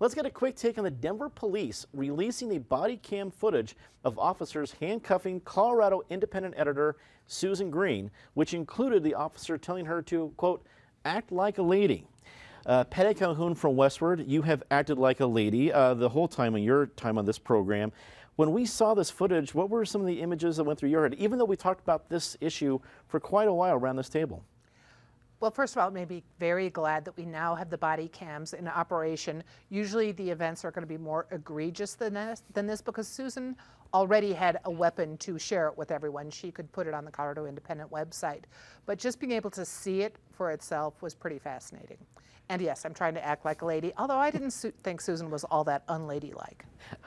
Let's get a quick take on the Denver police releasing the body cam footage of officers handcuffing Colorado Independent editor Susan Greene, which included the officer telling her to, quote, act like a lady. Patty Calhoun from Westward, you have acted like a lady the whole time in your time on this program. When we saw this footage, what were some of the images that went through your head, even though we talked about this issue for quite a while around this table? Well, first of all, it made me very glad that we now have the body cams in operation. Usually the events are going to be more egregious than this because Susan already had a weapon to share it with everyone. She could put it on the Colorado Independent website. But just being able to see it for itself was pretty fascinating. And yes, I'm trying to act like a lady, although I didn't think Susan was all that unladylike.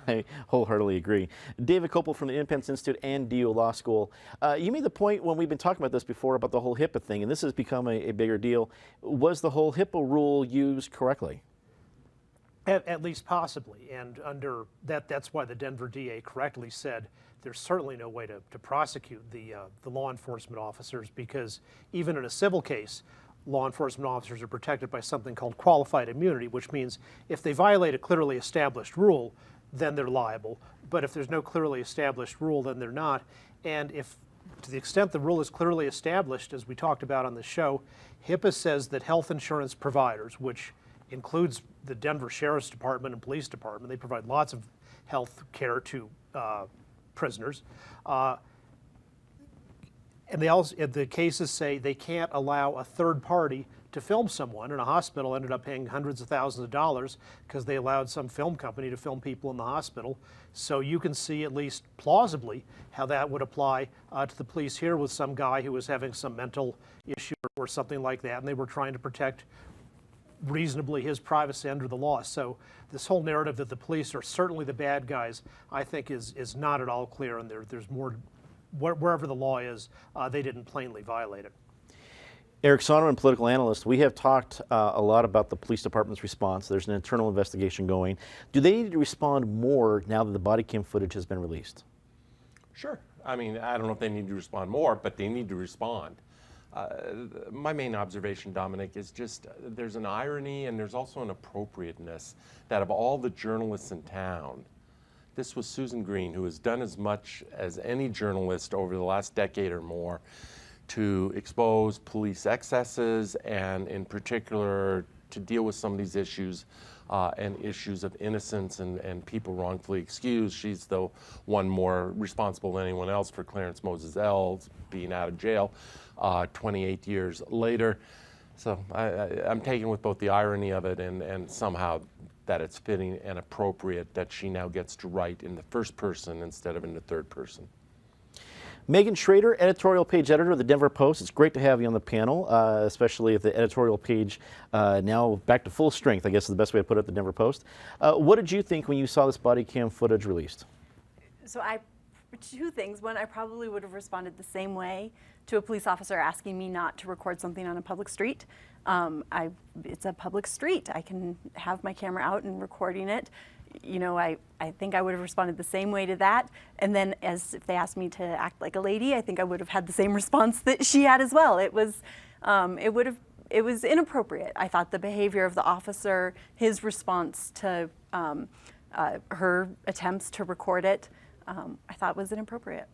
I wholeheartedly agree. David Kopel from the Independence Institute and DU Law School. You made the point when we've been talking about this before about the whole HIPAA thing, and this has become a bigger deal. Was the whole HIPAA rule used correctly? At least possibly, and under that's why the Denver DA correctly said there's certainly no way to prosecute the law enforcement officers, because even in a civil case, law enforcement officers are protected by something called qualified immunity, which means if they violate a clearly established rule, then they're liable. But if there's no clearly established rule, then they're not. And if, to the extent the rule is clearly established, as we talked about on the show, HIPAA says that health insurance providers, which includes the Denver Sheriff's Department and Police Department, they provide lots of health care to prisoners. And they also, the cases say they can't allow a third party to film someone, and a hospital ended up paying hundreds of thousands of dollars because they allowed some film company to film people in the hospital. So you can see, at least plausibly, how that would apply to the police here with some guy who was having some mental issue or something like that, and they were trying to protect reasonably his privacy under the law. So this whole narrative that the police are certainly the bad guys, I think is not at all clear, and there's more. Wherever the law is, they didn't plainly violate it. Eric Sonderman, political analyst, we have talked a lot about the police department's response. There's an internal investigation going. Do they need to respond more now that the body cam footage has been released? Sure. I mean, I don't know if they need to respond more, but they need to respond. My main observation, Dominic, is just there's an irony and there's also an appropriateness that of all the journalists in town, this was Susan Greene, who has done as much as any journalist over the last decade or more to expose police excesses and in particular to deal with some of these issues and issues of innocence and people wrongfully excused. She's the one more responsible than anyone else for Clarence Moses L. being out of jail 28 years later. So I'm taken with both the irony of it and somehow that it's fitting and appropriate that she now gets to write in the first person instead of in the third person. Megan Schrader, editorial page editor of the Denver Post. It's great to have you on the panel, especially if the editorial page now back to full strength, I guess is the best way to put it, the Denver Post. What did you think when you saw this body cam footage released? So two things. One, I probably would have responded the same way to a police officer asking me not to record something on a public street. It's a public street. I can have my camera out and recording it. You know, I think I would have responded the same way to that. And then as if they asked me to act like a lady, I think I would have had the same response that she had as well. It was inappropriate. I thought the behavior of the officer, his response to her attempts to record it, I thought was inappropriate.